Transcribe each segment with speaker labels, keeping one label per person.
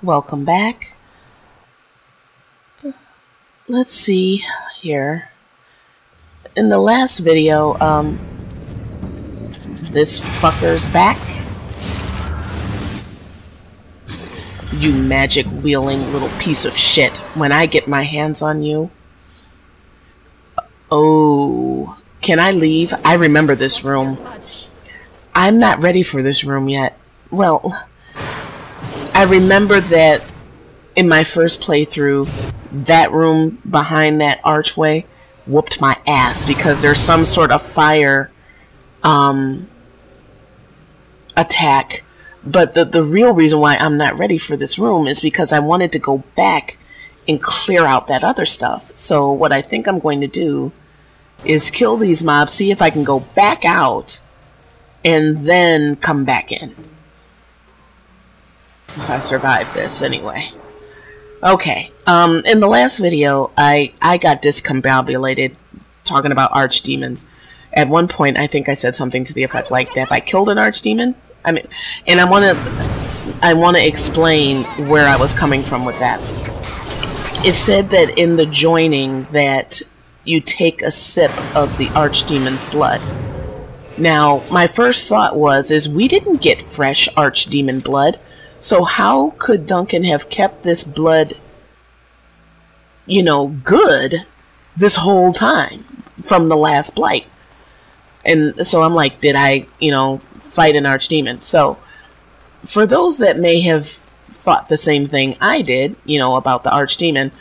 Speaker 1: Welcome back. Let's see here. In the last video, this fucker's back. You magic-wielding little piece of shit. When I get my hands on you. Oh, can I leave? I remember this room. I'm not ready for this room yet. Well, I remember that in my first playthrough, that room behind that archway whooped my ass because there's some sort of fire attack. But the real reason why I'm not ready for this room is because I wanted to go back and clear out that other stuff. So what I think I'm going to do is kill these mobs, see if I can go back out, and then come back in. If I survive this, anyway. Okay, in the last video, I got discombobulated talking about archdemons. At one point, I think I said something to the effect like that if I killed an archdemon, I mean, and I want to explain where I was coming from with that. It said that in the joining that you take a sip of the archdemon's blood. Now, my first thought is we didn't get fresh archdemon blood. So how could Duncan have kept this blood, you know, good this whole time from the last blight? And so I'm like, did I, you know, fight an archdemon? So for those that may have thought the same thing I did, you know, about the archdemon,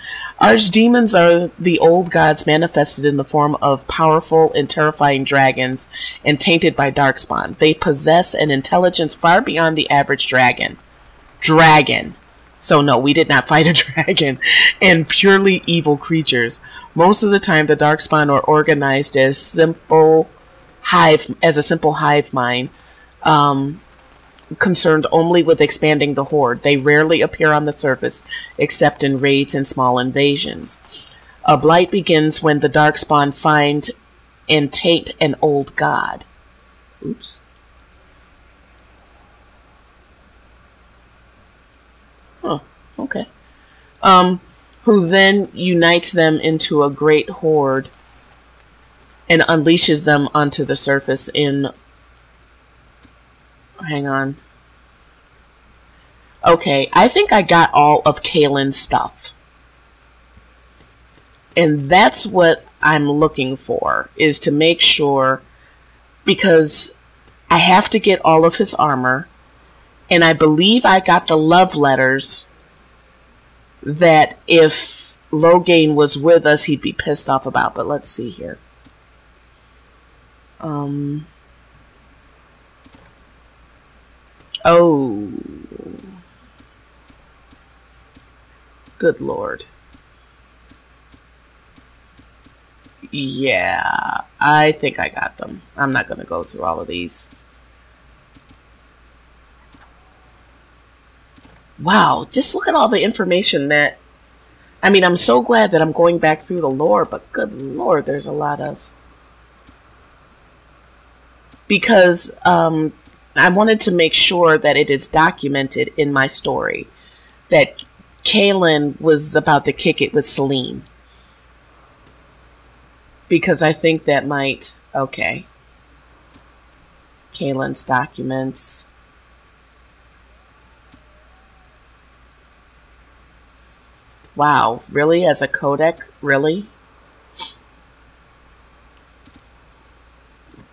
Speaker 1: archdemons are the old gods manifested in the form of powerful and terrifying dragons and tainted by darkspawn. They possess an intelligence far beyond the average dragon. So no, we did not fight a dragon, and purely evil creatures. Most of the time, the darkspawn are organized as a simple hive mind, concerned only with expanding the horde. They rarely appear on the surface, except in raids and small invasions. A blight begins when the darkspawn find and taint an old god. Oops. Oh, okay. Who then unites them into a great horde and unleashes them onto the surface in... Hang on. Okay, I think I got all of Kalen's stuff. And that's what I'm looking for, is to make sure, because I have to get all of his armor. And I believe I got the love letters that if Logain was with us, he'd be pissed off about. But let's see here. Oh. Good Lord. Yeah, I think I got them. I'm not going to go through all of these. Wow, just look at all the information that... I mean, I'm so glad that I'm going back through the lore, but good Lord, there's a lot of... Because I wanted to make sure that it is documented in my story that Kalen was about to kick it with Celine. Because I think that might... Okay. Kalen's documents... Wow, really? As a codec? Really?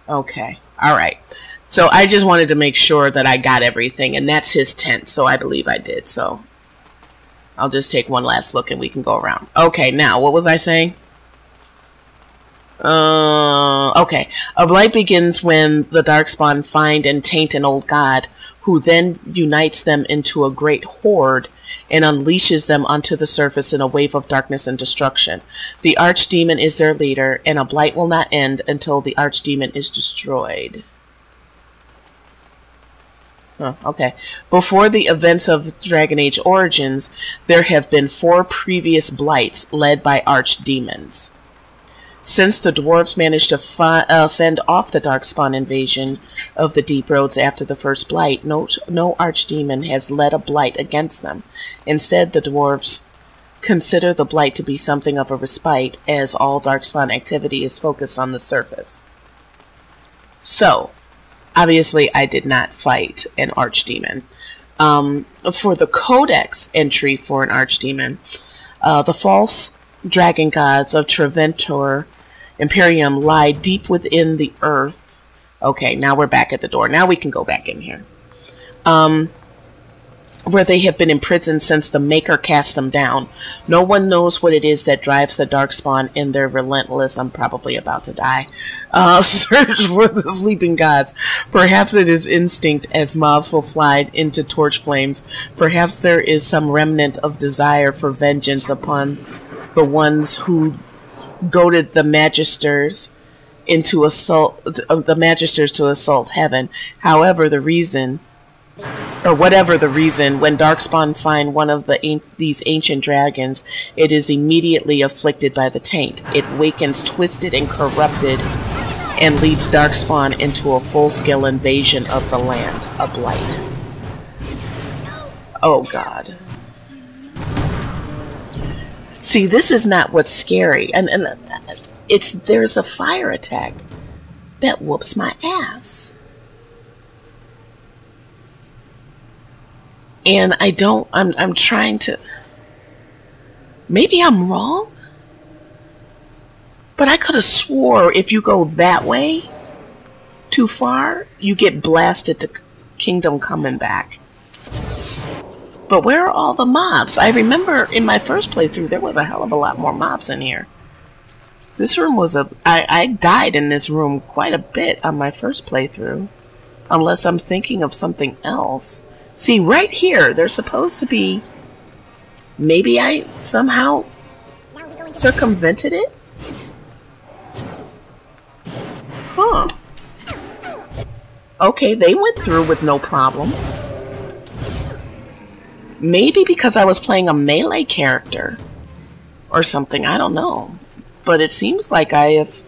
Speaker 1: Okay, alright. So I just wanted to make sure that I got everything, and that's his tent, so I believe I did, so... I'll just take one last look and we can go around. Okay, now, what was I saying? Okay. A blight begins when the darkspawn find and taint an old god, who then unites them into a great horde and unleashes them onto the surface in a wave of darkness and destruction. The archdemon is their leader, and a blight will not end until the archdemon is destroyed. Oh, okay. Before the events of Dragon Age Origins, there have been 4 previous blights led by archdemons. Since the dwarves managed to fend off the darkspawn invasion of the deep roads after the first blight, no archdemon has led a blight against them. Instead, the dwarves consider the blight to be something of a respite, as all darkspawn activity is focused on the surface. So, obviously I did not fight an archdemon. For the codex entry for an archdemon, the false dragon gods of Treventor Imperium lie deep within the earth. Okay, now we're back at the door. Now we can go back in here. Where they have been imprisoned since the Maker cast them down. No one knows what it is that drives the darkspawn in their relentless, I'm probably about to die, search for the sleeping gods. Perhaps it is instinct, as moths will fly into torch flames. Perhaps there is some remnant of desire for vengeance upon the ones who goaded the magisters into to assault heaven. However, the reason, or whatever the reason, when darkspawn find one of these ancient dragons, it is immediately afflicted by the taint. It wakens twisted and corrupted and leads darkspawn into a full-scale invasion of the land. A blight. Oh God. See, this is not what's scary, and there's a fire attack that whoops my ass. And I'm trying to, maybe I'm wrong, but I could have swore if you go that way too far, you get blasted to Kingdom Coming Back. But where are all the mobs? I remember in my first playthrough, there was a hell of a lot more mobs in here. This room was I died in this room quite a bit on my first playthrough. Unless I'm thinking of something else. See, right here, they're supposed to be... Maybe I somehow circumvented it? Huh. Okay, they went through with no problem. Maybe because I was playing a melee character. Or something, I don't know. But it seems like I have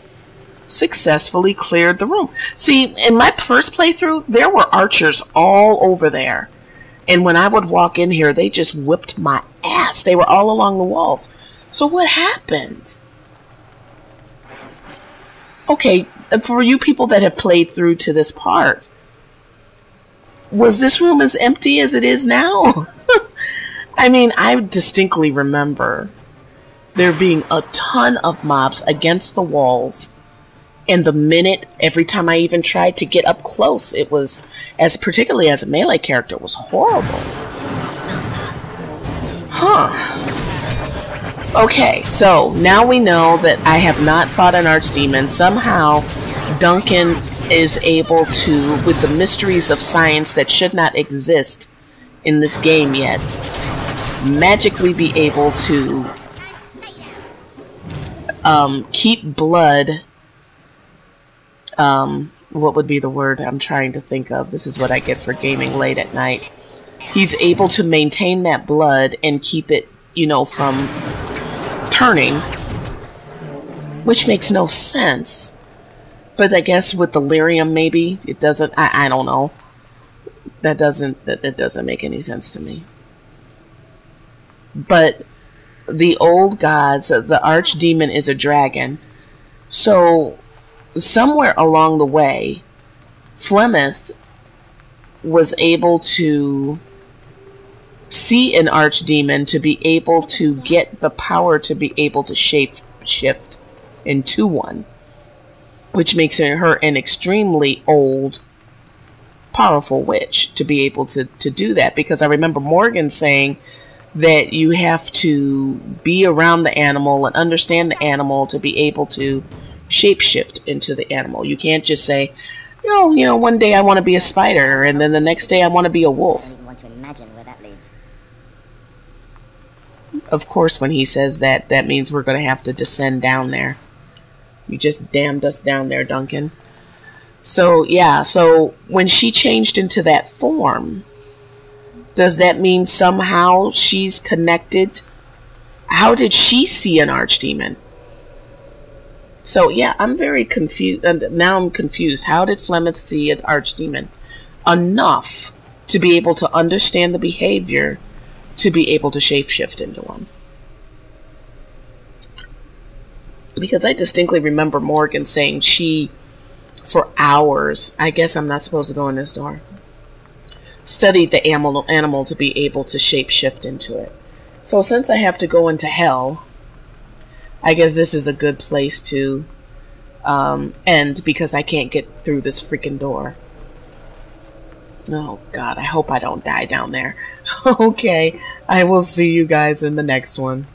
Speaker 1: successfully cleared the room. See, in my first playthrough, there were archers all over there. And when I would walk in here, they just whipped my ass. They were all along the walls. So what happened? Okay, for you people that have played through to this part, was this room as empty as it is now? I mean, I distinctly remember there being a ton of mobs against the walls. And the minute, every time I even tried to get up close, it was, particularly as a melee character, it was horrible. Huh. Okay, so now we know that I have not fought an archdemon. Somehow, Duncan is able to, with the mysteries of science that should not exist in this game yet, magically be able to keep blood... what would be the word I'm trying to think of? This is what I get for gaming late at night. He's able to maintain that blood and keep it, you know, from turning, which makes no sense. But I guess with delirium, maybe it doesn't. I don't know. That doesn't make any sense to me. But the old gods, the archdemon is a dragon, so somewhere along the way, Flemeth was able to see an archdemon to be able to get the power to be able to shapeshift into one, which makes her an extremely old, powerful witch to be able to do that. Because I remember Morgan saying that you have to be around the animal and understand the animal to be able to shapeshift into the animal. You can't just say, you know, one day I want to be a spider, and then the next day I want to be a wolf.
Speaker 2: I don't even want to imagine where that leads.
Speaker 1: Of course, when he says that, that means we're going to have to descend down there. You just damned us down there, Duncan. So, yeah, so when she changed into that form, does that mean somehow she's connected? How did she see an archdemon? So yeah, I'm very confused. And now I'm confused. How did Flemeth see an archdemon enough to be able to understand the behavior to be able to shapeshift into one? Because I distinctly remember Morgan saying she, for hours, I guess I'm not supposed to go in this door, studied the animal to be able to shapeshift into it. So since I have to go into hell, I guess this is a good place to end, because I can't get through this freaking door. Oh God, I hope I don't die down there. Okay, I will see you guys in the next one.